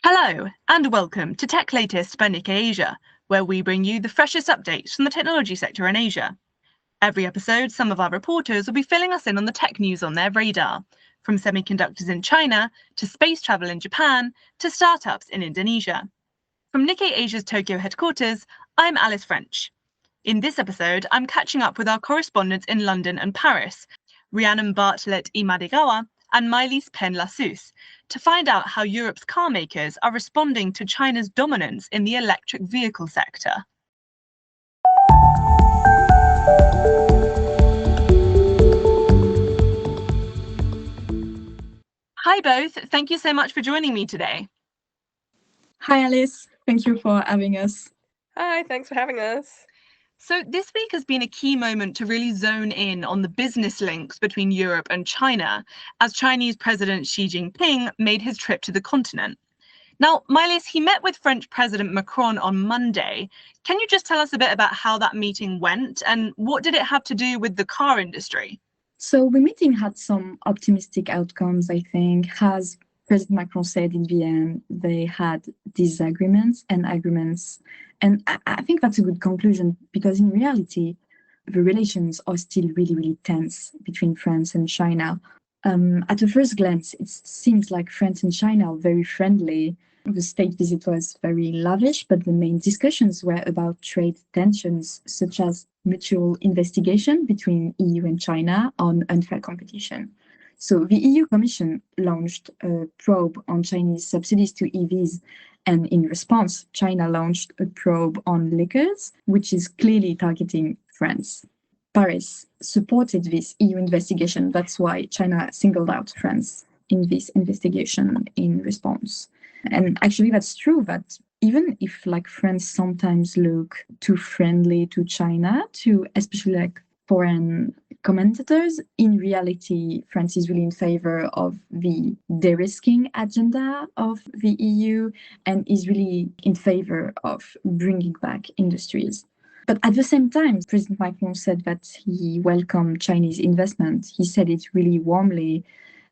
Hello, and welcome to Tech Latest by Nikkei Asia, where we bring you the freshest updates from the technology sector in Asia. Every episode, some of our reporters will be filling us in on the tech news on their radar, from semiconductors in China, to space travel in Japan, to startups in Indonesia. From Nikkei Asia's Tokyo headquarters, I'm Alice French. In this episode, I'm catching up with our correspondents in London and Paris, Rhyannon Bartlett-Imadegawa and Mailys Pene-Lassus, to find out how Europe's car makers are responding to China's dominance in the electric vehicle sector. Hi both, thank you so much for joining me today. Hi Alice, thank you for having us. Hi, thanks for having us. So this week has been a key moment to really zone in on the business links between Europe and China, as Chinese President Xi Jinping made his trip to the continent. Now, Mailys, he met with French President Macron on Monday. Can you just tell us a bit about how that meeting went and what did it have to do with the car industry? So the meeting had some optimistic outcomes, I think. As President Macron said in the end, they had disagreements and agreements. And I think that's a good conclusion because in reality, the relations are still really, really tense between France and China. At a first glance, it seems like France and China are very friendly. The state visit was very lavish, but the main discussions were about trade tensions, such as mutual investigation between EU and China on unfair competition. So the EU Commission launched a probe on Chinese subsidies to EVs, and in response, China launched a probe on liquors, which is clearly targeting France. Paris supported this EU investigation. That's why China singled out France in this investigation in response. And actually, that's true that even if France sometimes look too friendly to China, to especially foreign commentators, in reality, France is really in favor of the de-risking agenda of the EU and is really in favor of bringing back industries. But at the same time, President Macron said that he welcomed Chinese investment. He said it really warmly,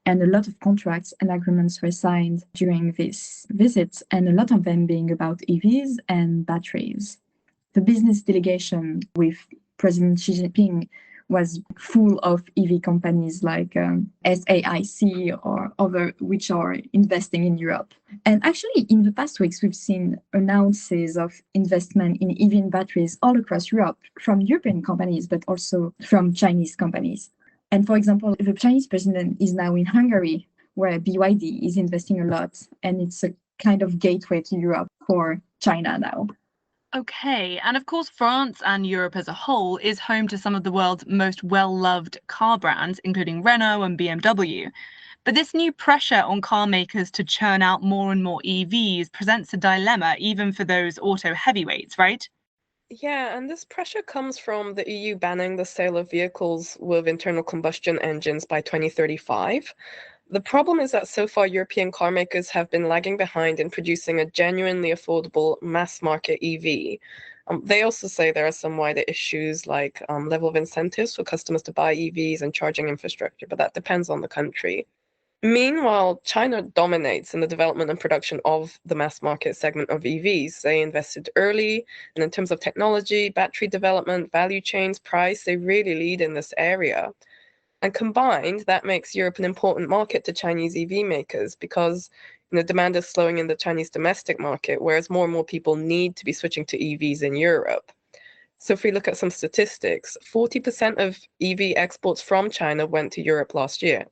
and a lot of contracts and agreements were signed during this visit, and a lot of them being about EVs and batteries. The business delegation with President Xi Jinping was full of EV companies like SAIC or other which are investing in Europe. And actually, in the past weeks, we've seen announcements of investment in EV batteries all across Europe from European companies, but also from Chinese companies. And for example, the Chinese president is now in Hungary, where BYD is investing a lot, and it's a kind of gateway to Europe for China now. Okay, and of course, France and Europe as a whole is home to some of the world's most well-loved car brands, including Renault and BMW. But this new pressure on car makers to churn out more and more EVs presents a dilemma even for those auto heavyweights, right? Yeah, and this pressure comes from the EU banning the sale of vehicles with internal combustion engines by 2035. The problem is that so far European car makers have been lagging behind in producing a genuinely affordable mass market EV. They also say there are some wider issues like level of incentives for customers to buy EVs and charging infrastructure, but that depends on the country. Meanwhile, China dominates in the development and production of the mass market segment of EVs. They invested early, and in terms of technology, battery development, value chains, price, they really lead in this area. And combined, that makes Europe an important market to Chinese EV makers because demand is slowing in the Chinese domestic market, whereas more and more people need to be switching to EVs in Europe. So if we look at some statistics, 40% of EV exports from China went to Europe last year.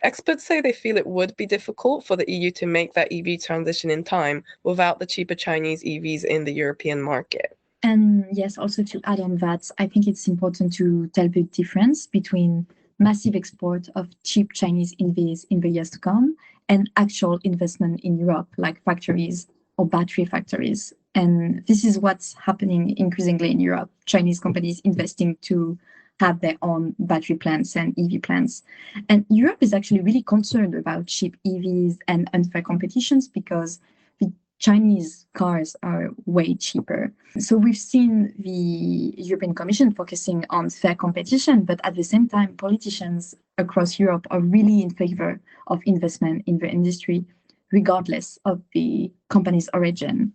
Experts say they feel it would be difficult for the EU to make that EV transition in time without the cheaper Chinese EVs in the European market. And yes, also to add on that, I think it's important to tell the difference between massive export of cheap Chinese EVs in the years to come and actual investment in Europe, like factories or battery factories. And this is what's happening increasingly in Europe, Chinese companies investing to have their own battery plants and EV plants. And Europe is actually really concerned about cheap EVs and unfair competitions because the Chinese cars are way cheaper. So we've seen the European Commission focusing on fair competition, but at the same time, politicians across Europe are really in favor of investment in the industry. regardless of the company's origin.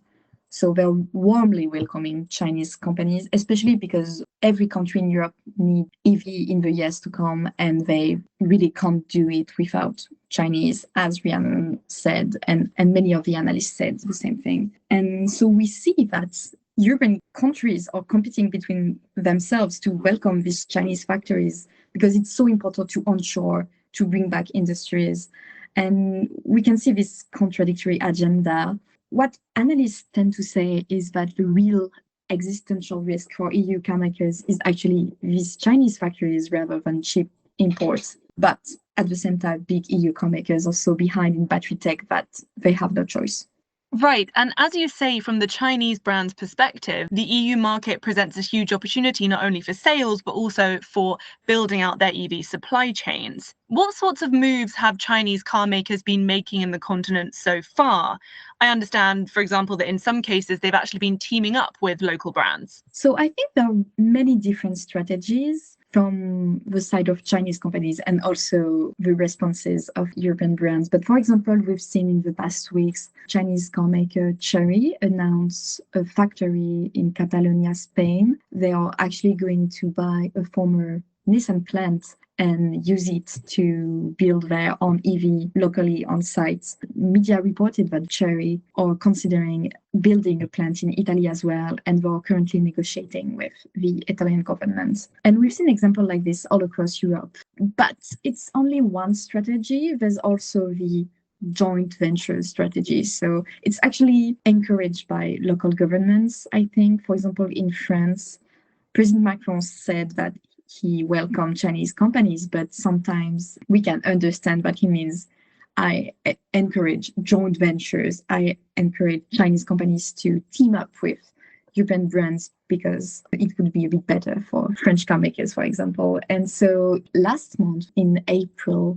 So they're warmly welcoming Chinese companies, especially because every country in Europe needs EV in the years to come, and they really can't do it without Chinese, as Rhyannon said, and many of the analysts said the same thing. And so we see that European countries are competing between themselves to welcome these Chinese factories because it's so important to onshore, to bring back industries. And we can see this contradictory agenda. What analysts tend to say is that the real existential risk for EU carmakers is actually these Chinese factories rather than cheap imports. But at the same time, big EU carmakers are so behind in battery tech that they have no choice. Right. And as you say, from the Chinese brand's perspective, the EU market presents a huge opportunity not only for sales, but also for building out their EV supply chains. What sorts of moves have Chinese car makers been making in the continent so far? I understand, for example, that in some cases they've actually been teaming up with local brands. So I think there are many different strategies from the side of Chinese companies and also the responses of European brands. But for example, we've seen in the past weeks, Chinese car maker Chery announced a factory in Catalonia, Spain. They are actually going to buy a former Nissan plant and use it to build their own EV locally on site. Media reported that Chery are considering building a plant in Italy as well, and they're currently negotiating with the Italian government. And we've seen examples like this all across Europe. But it's only one strategy. There's also the joint venture strategy. So it's actually encouraged by local governments, I think. For example, in France, President Macron said that he welcomed Chinese companies, but sometimes we can understand what he means. I encourage joint ventures. I encourage Chinese companies to team up with European brands because it would be a bit better for French car makers, for example. And so last month in April,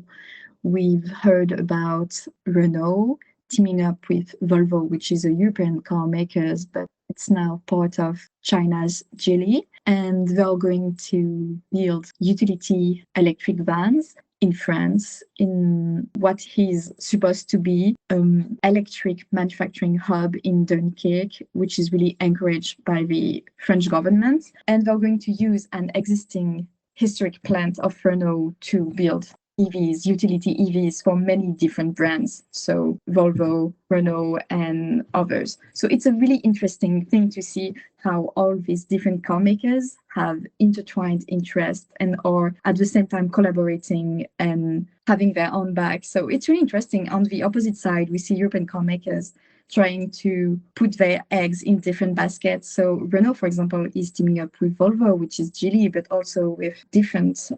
we've heard about Renault teaming up with Volvo, which is a European car maker, but it's now part of China's Geely. And they're going to build utility electric vans in France in what is supposed to be an electric manufacturing hub in Dunkirk, which is really encouraged by the French government. And they're going to use an existing historic plant of Renault to build EVs, utility EVs for many different brands. So Volvo, Renault, and others. So it's a really interesting thing to see how all these different car makers have intertwined interest and are at the same time collaborating and having their own back. So it's really interesting. On the opposite side, we see European car makers trying to put their eggs in different baskets. So Renault, for example, is teaming up with Volvo, which is Geely, but also with different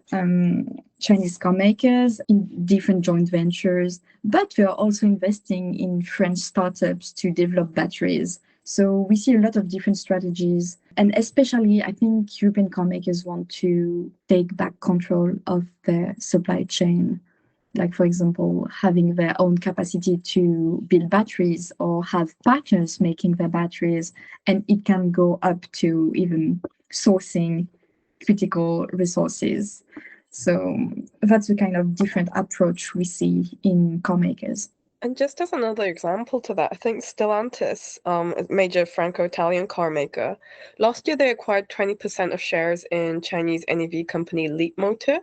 Chinese car makers in different joint ventures. But they are also investing in French startups to develop batteries. So we see a lot of different strategies. And especially, I think European car makers want to take back control of their supply chain. Like, for example, having their own capacity to build batteries or have partners making their batteries. And it can go up to even sourcing critical resources. So that's the kind of different approach we see in car makers. And just as another example to that, I think Stellantis, a major Franco-Italian car maker, last year they acquired 20% of shares in Chinese NEV company Leapmotor,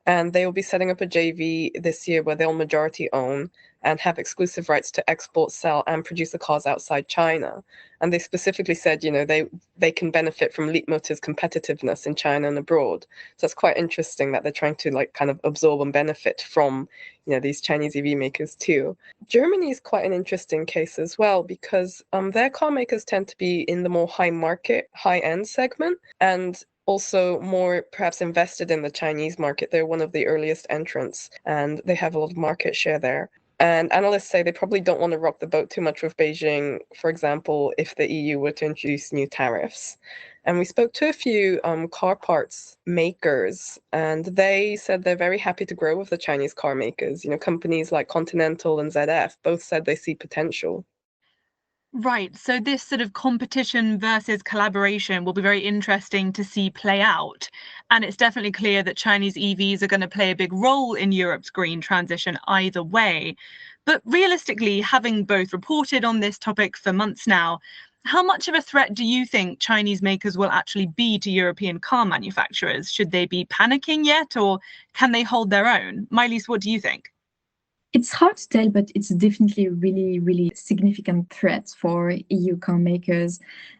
and they will be setting up a JV this year where they'll majority own and have exclusive rights to export, sell, and produce the cars outside China. And they specifically said, you know, they can benefit from Leapmotor's competitiveness in China and abroad. So it's quite interesting that they're trying to like kind of absorb and benefit from, you know, these Chinese EV makers too. Germany is quite an interesting case as well because their car makers tend to be in the more high-end segment and also more perhaps invested in the Chinese market. They're one of the earliest entrants and they have a lot of market share there. And analysts say they probably don't want to rock the boat too much with Beijing, for example, if the EU were to introduce new tariffs. And we spoke to a few car parts makers, and they said they're very happy to grow with the Chinese car makers. You know, companies like Continental and ZF both said they see potential. Right. So this sort of competition versus collaboration will be very interesting to see play out. And it's definitely clear that Chinese EVs are going to play a big role in Europe's green transition either way. But realistically, having both reported on this topic for months now, how much of a threat do you think Chinese makers will actually be to European car manufacturers? Should they be panicking yet, or can they hold their own? Mailys, what do you think? It's hard to tell, but it's definitely a really, really significant threat for EU car makers.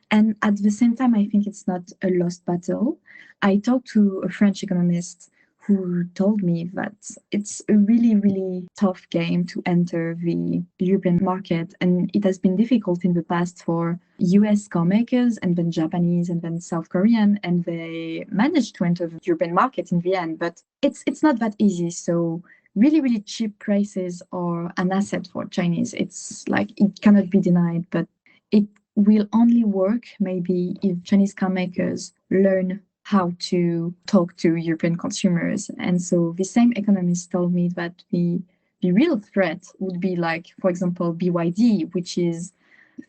And at the same time, I think it's not a lost battle. I talked to a French economist who told me that it's a really, really tough game to enter the European market. And it has been difficult in the past for US car makers and then Japanese and then South Korean, and they managed to enter the European market in the end. But it's not that easy. So really, really cheap prices are an asset for Chinese. It's like it cannot be denied, but it will only work maybe if Chinese car makers learn how to talk to European consumers. And so the same economist told me that the real threat would be like, for example, BYD, which is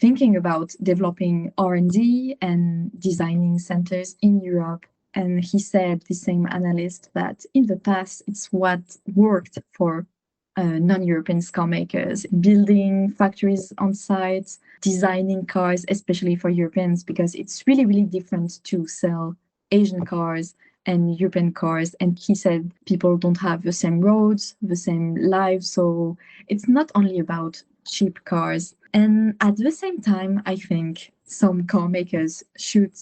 thinking about developing R&D and designing centers in Europe. And he said, the same analyst, that in the past, it's what worked for non-European car makers, building factories on site, designing cars, especially for Europeans, because it's really, really different to sell Asian cars and European cars. And he said people don't have the same roads, the same lives. So it's not only about cheap cars. And at the same time, I think some car makers should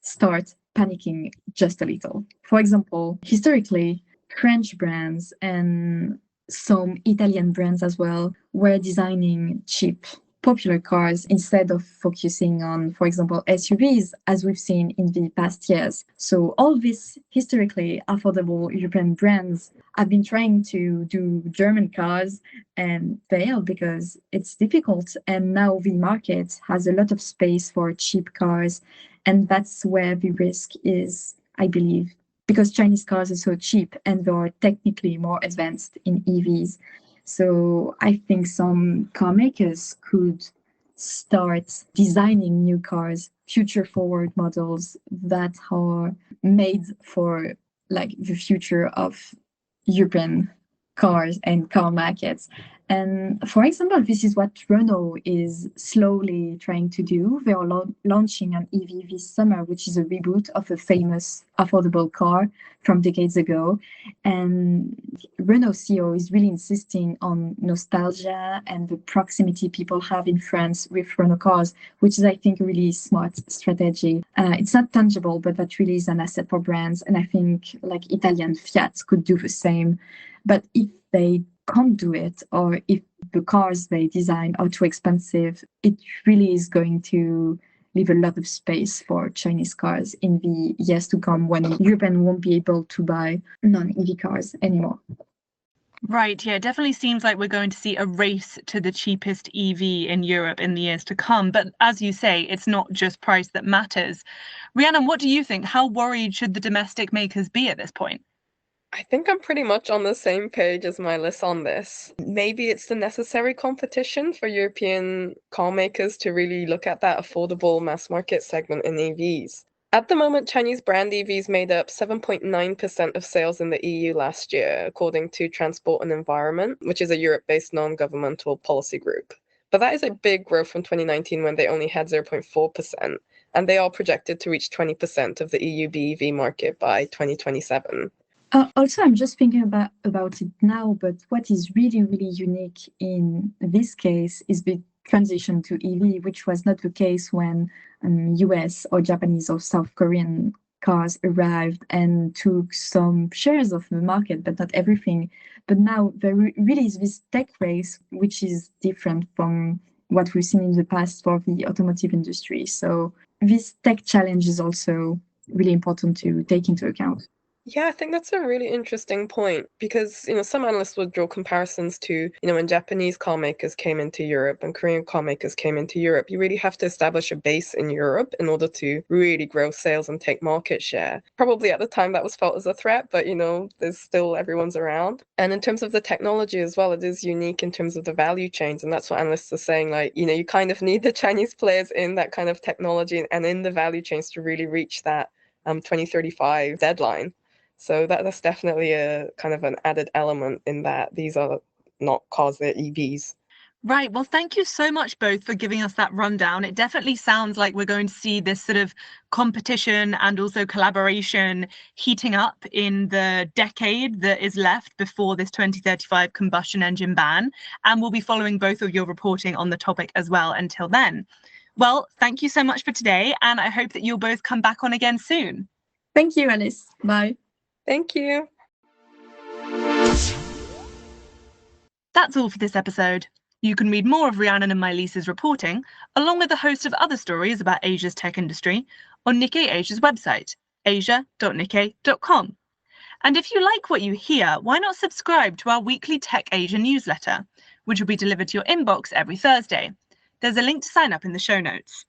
start panicking just a little. For example, historically, French brands and some Italian brands as well were designing cheap, popular cars instead of focusing on, for example, SUVs, as we've seen in the past years. So all these historically affordable European brands have been trying to do German cars and fail because it's difficult. And now the market has a lot of space for cheap cars. And that's where the risk is, I believe, because Chinese cars are so cheap and they are technically more advanced in EVs. So I think some car makers could start designing new cars, future forward models that are made for like the future of European cars and car markets. And for example, this is what Renault is slowly trying to do. They are launching an EV this summer, which is a reboot of a famous affordable car from decades ago. And Renault CEO is really insisting on nostalgia and the proximity people have in France with Renault cars, which is, I think, a really smart strategy. It's not tangible, but that really is an asset for brands. And I think like Italian Fiat could do the same. But if they can't do it, or if the cars they design are too expensive, it really is going to leave a lot of space for Chinese cars in the years to come when Europeans won't be able to buy non-EV cars anymore. Right, yeah, it definitely seems like we're going to see a race to the cheapest EV in Europe in the years to come. But as you say, it's not just price that matters. Rhiannon, what do you think? How worried should the domestic makers be at this point? I think I'm pretty much on the same page as Mailys on this. Maybe it's the necessary competition for European car makers to really look at that affordable mass market segment in EVs. At the moment, Chinese brand EVs made up 7.9% of sales in the EU last year, according to Transport and Environment, which is a Europe-based non-governmental policy group. But that is a big growth from 2019 when they only had 0.4%, and they are projected to reach 20% of the EU BEV market by 2027. Also, I'm just thinking about it now, but what is really, really unique in this case is the transition to EV, which was not the case when US or Japanese or South Korean cars arrived and took some shares of the market, but not everything. But now there really is this tech race, which is different from what we've seen in the past for the automotive industry. So this tech challenge is also really important to take into account. Yeah, I think that's a really interesting point because, some analysts would draw comparisons to, when Japanese car makers came into Europe and Korean car makers came into Europe, you really have to establish a base in Europe in order to really grow sales and take market share. Probably at the time that was felt as a threat, but, there's still everyone's around. And in terms of the technology as well, it is unique in terms of the value chains. And that's what analysts are saying, like, you kind of need the Chinese players in that kind of technology and in the value chains to really reach that 2035 deadline. So that's definitely a kind of an added element in that these are not cause their EVs. Right. Well, thank you so much both for giving us that rundown. It definitely sounds like we're going to see this sort of competition and also collaboration heating up in the decade that is left before this 2035 combustion engine ban. And we'll be following both of your reporting on the topic as well until then. Well, thank you so much for today. And I hope that you'll both come back on again soon. Thank you, Alice. Bye. Thank you. That's all for this episode. You can read more of Rhyannon and Mailys' reporting, along with a host of other stories about Asia's tech industry, on Nikkei Asia's website, asia.nikkei.com. And if you like what you hear, why not subscribe to our weekly Tech Asia newsletter, which will be delivered to your inbox every Thursday. There's a link to sign up in the show notes.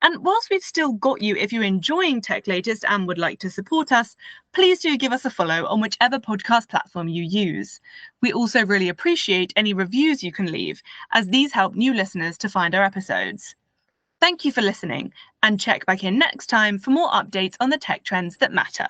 And whilst we've still got you, if you're enjoying Tech Latest and would like to support us, please do give us a follow on whichever podcast platform you use. We also really appreciate any reviews you can leave, as these help new listeners to find our episodes. Thank you for listening, and check back in next time for more updates on the tech trends that matter.